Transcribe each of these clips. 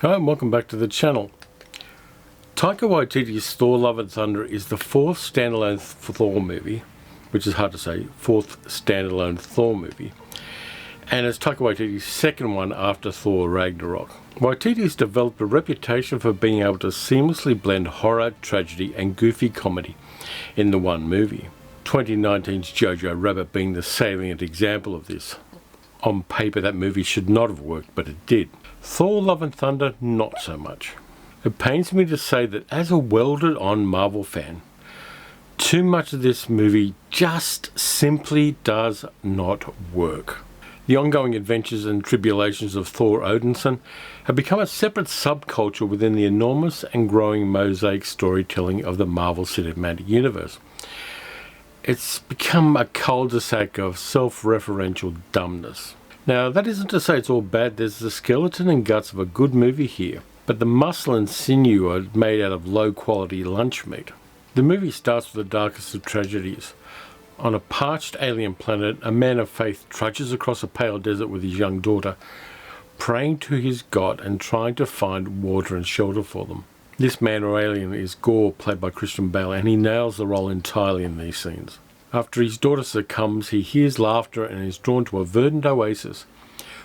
Hi and welcome back to the channel. Taika Waititi's Thor Love and Thunder is the fourth standalone Thor movie, which is hard to say, fourth standalone Thor movie, and it's Taika Waititi's second one after Thor Ragnarok. Waititi's developed a reputation for being able to seamlessly blend horror, tragedy and goofy comedy in the one movie. 2019's Jojo Rabbit being the salient example of this. On paper that movie should not have worked, but it did. Thor Love and Thunder, not so much. It pains me to say that as a welded-on Marvel fan, too much of this movie just simply does not work. The ongoing adventures and tribulations of Thor Odinson have become a separate subculture within the enormous and growing mosaic storytelling of the Marvel Cinematic Universe. It's become a cul-de-sac of self-referential dumbness. Now, that isn't to say it's all bad. There's the skeleton and guts of a good movie here, but the muscle and sinew are made out of low-quality lunch meat. The movie starts with the darkest of tragedies. On a parched alien planet, a man of faith trudges across a pale desert with his young daughter, praying to his god and trying to find water and shelter for them. This man or alien is Gore, played by Christian Bale, and he nails the role entirely in these scenes. After his daughter succumbs, he hears laughter and is drawn to a verdant oasis,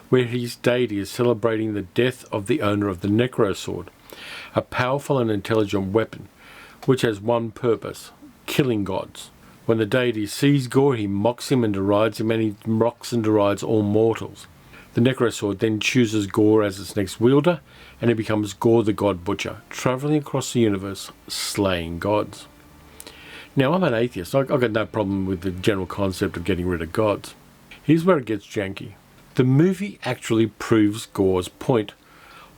where his deity is celebrating the death of the owner of the Necro Sword, a powerful and intelligent weapon, which has one purpose: killing gods. When the deity sees Gore, he mocks him and derides him, and he mocks and derides all mortals. The Necro Sword then chooses Gore as its next wielder, and he becomes Gore the God Butcher, travelling across the universe, slaying gods. Now, I'm an atheist. I've got no problem with the general concept of getting rid of gods. Here's where it gets janky. The movie actually proves Gore's point.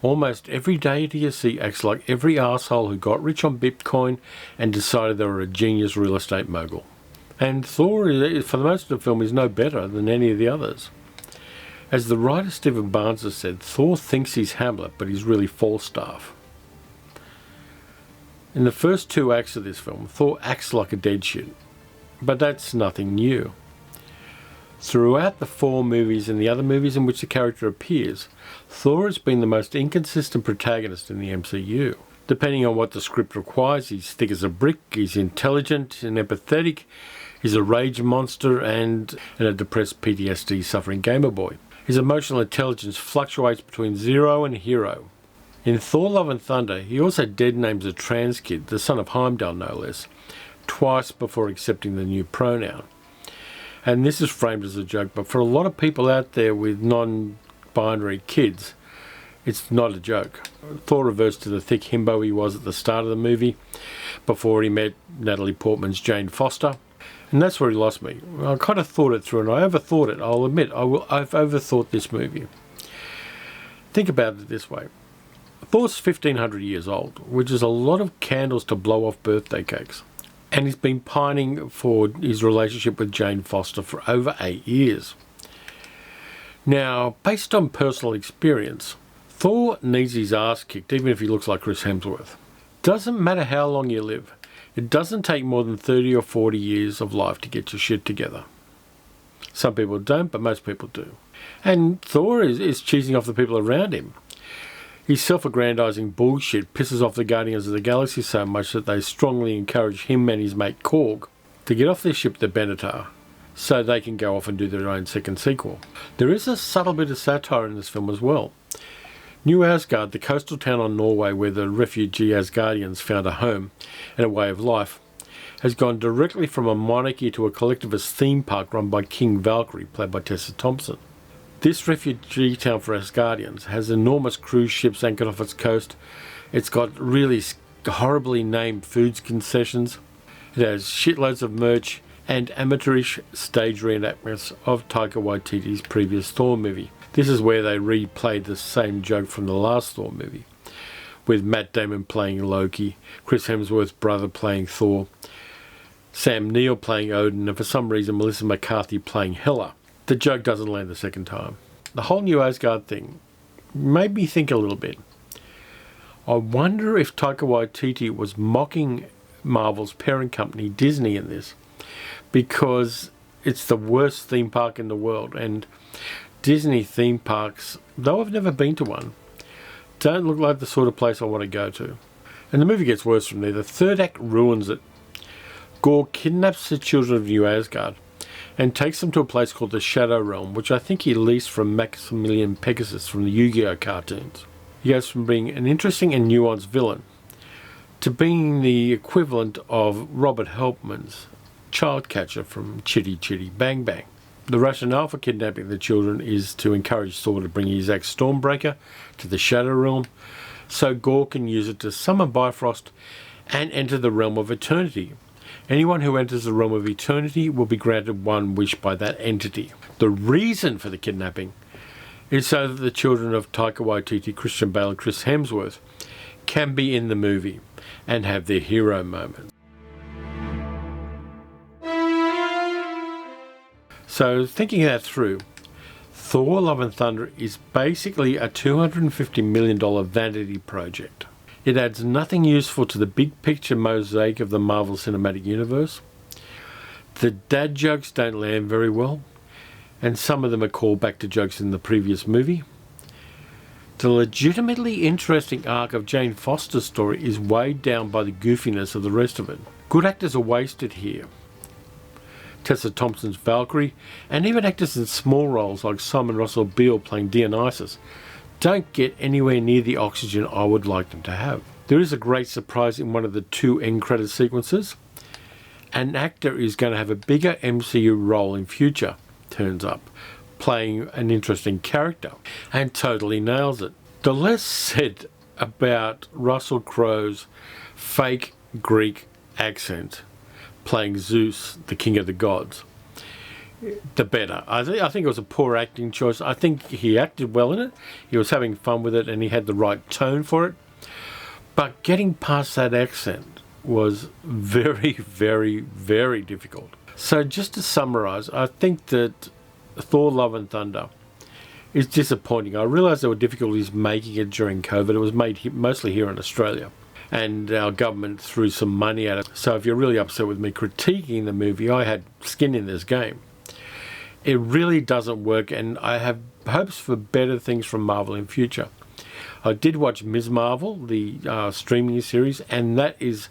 Almost every deity you see acts like every arsehole who got rich on Bitcoin and decided they were a genius real estate mogul. And Thor, for the most of the film, is no better than any of the others. As the writer Stephen Barnes has said, Thor thinks he's Hamlet, but he's really Falstaff. In the first two acts of this film, Thor acts like a dead shit, but that's nothing new. Throughout the four movies and the other movies in which the character appears, Thor has been the most inconsistent protagonist in the MCU. Depending on what the script requires, he's thick as a brick, he's intelligent and empathetic, he's a rage monster and a depressed PTSD suffering gamer boy. His emotional intelligence fluctuates between zero and hero. In Thor Love and Thunder, he also dead names a trans kid, the son of Heimdall no less, twice before accepting the new pronoun. And this is framed as a joke, but for a lot of people out there with non-binary kids, it's not a joke. Thor reverts to the thick himbo he was at the start of the movie, before he met Natalie Portman's Jane Foster. And that's where he lost me. I kind of thought it through, and I overthought it. I'll admit, I've overthought this movie. Think about it this way. Thor's 1500 years old, which is a lot of candles to blow off birthday cakes. And he's been pining for his relationship with Jane Foster for over 8 years. Now, based on personal experience, Thor needs his ass kicked even if he looks like Chris Hemsworth. Doesn't matter how long you live. It doesn't take more than 30 or 40 years of life to get your shit together. Some people don't, but most people do. And Thor is cheesing off the people around him. His self-aggrandizing bullshit pisses off the Guardians of the Galaxy so much that they strongly encourage him and his mate Korg to get off their ship, the Benatar, so they can go off and do their own second sequel. There is a subtle bit of satire in this film as well. New Asgard, the coastal town on Norway where the refugee Asgardians found a home and a way of life, has gone directly from a monarchy to a collectivist theme park run by King Valkyrie, played by Tessa Thompson. This refugee town for Asgardians has enormous cruise ships anchored off its coast. It's got really horribly named foods concessions. It has shitloads of merch and amateurish stage reenactments of Taika Waititi's previous Thor movie. This is where they replayed the same joke from the last Thor movie, with Matt Damon playing Loki, Chris Hemsworth's brother playing Thor, Sam Neill playing Odin, and for some reason Melissa McCarthy playing Hela. The joke doesn't land the second time. The whole new Asgard thing made me think a little bit. I wonder if Taika Waititi was mocking Marvel's parent company, Disney, in this, because it's the worst theme park in the world, and Disney theme parks, though I've never been to one, don't look like the sort of place I want to go to. And the movie gets worse from there. The third act ruins it. Gorr kidnaps the children of New Asgard and takes them to a place called the Shadow Realm, which I think he leased from Maximilian Pegasus from the Yu-Gi-Oh cartoons. He goes from being an interesting and nuanced villain to being the equivalent of Robert Helpman's child catcher from Chitty Chitty Bang Bang. The rationale for kidnapping the children is to encourage Thor to bring his axe Stormbreaker to the Shadow Realm so Gorr can use it to summon Bifrost and enter the Realm of Eternity. Anyone who enters the Realm of Eternity will be granted one wish by that entity. The reason for the kidnapping is so that the children of Taika Waititi, Christian Bale and Chris Hemsworth can be in the movie and have their hero moment. So thinking that through, Thor Love and Thunder is basically a $250 million vanity project. It adds nothing useful to the big picture mosaic of the Marvel Cinematic Universe. The dad jokes don't land very well, and some of them are called back to jokes in the previous movie. The legitimately interesting arc of Jane Foster's story is weighed down by the goofiness of the rest of it. Good actors are wasted here. Tessa Thompson's Valkyrie, and even actors in small roles like Simon Russell Beale playing Dionysus, don't get anywhere near the oxygen I would like them to have. There is a great surprise in one of the 2 end credit sequences. An actor is going to have a bigger MCU role in future, turns up, playing an interesting character, and totally nails it. The less said about Russell Crowe's fake Greek accent playing Zeus, the king of the gods, the better. I think it was a poor acting choice. I think he acted well in it. He was having fun with it and he had the right tone for it. But getting past that accent was very, very, very difficult. So just to summarise, I think that Thor Love and Thunder is disappointing. I realise there were difficulties making it during COVID. It was made mostly here in Australia, and our government threw some money at it. So if you're really upset with me critiquing the movie, I had skin in this game. It really doesn't work, and I have hopes for better things from Marvel in future. I did watch Ms. Marvel, the streaming series, and that is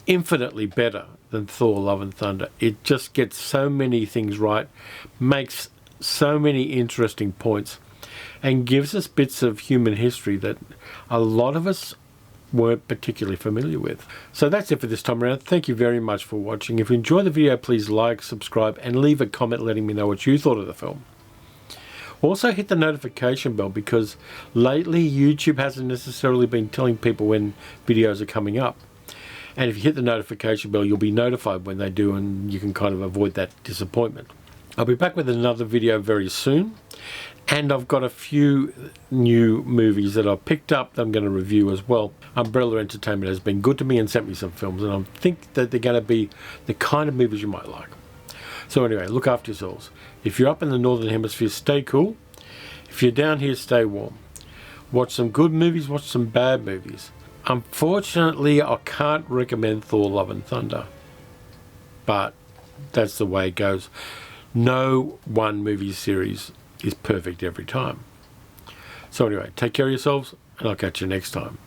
infinitely better than Thor Love and Thunder. It just gets so many things right, makes so many interesting points, and gives us bits of human history that a lot of us weren't particularly familiar with. So that's it for this time around. Thank you very much for watching. If you enjoyed the video, please like, subscribe, and leave a comment letting me know what you thought of the film. Also hit the notification bell, because lately YouTube hasn't necessarily been telling people when videos are coming up. And if you hit the notification bell, you'll be notified when they do, and you can kind of avoid that disappointment. I'll be back with another video very soon, and I've got a few new movies that I've picked up that I'm going to review as well. Umbrella Entertainment has been good to me and sent me some films, and I think that they're going to be the kind of movies you might like. So anyway, look after yourselves. If you're up in the Northern Hemisphere, stay cool. If you're down here, stay warm. Watch some good movies, watch some bad movies. Unfortunately, I can't recommend Thor Love and Thunder, but that's the way it goes. No one movie series is perfect every time. So anyway, take care of yourselves, and I'll catch you next time.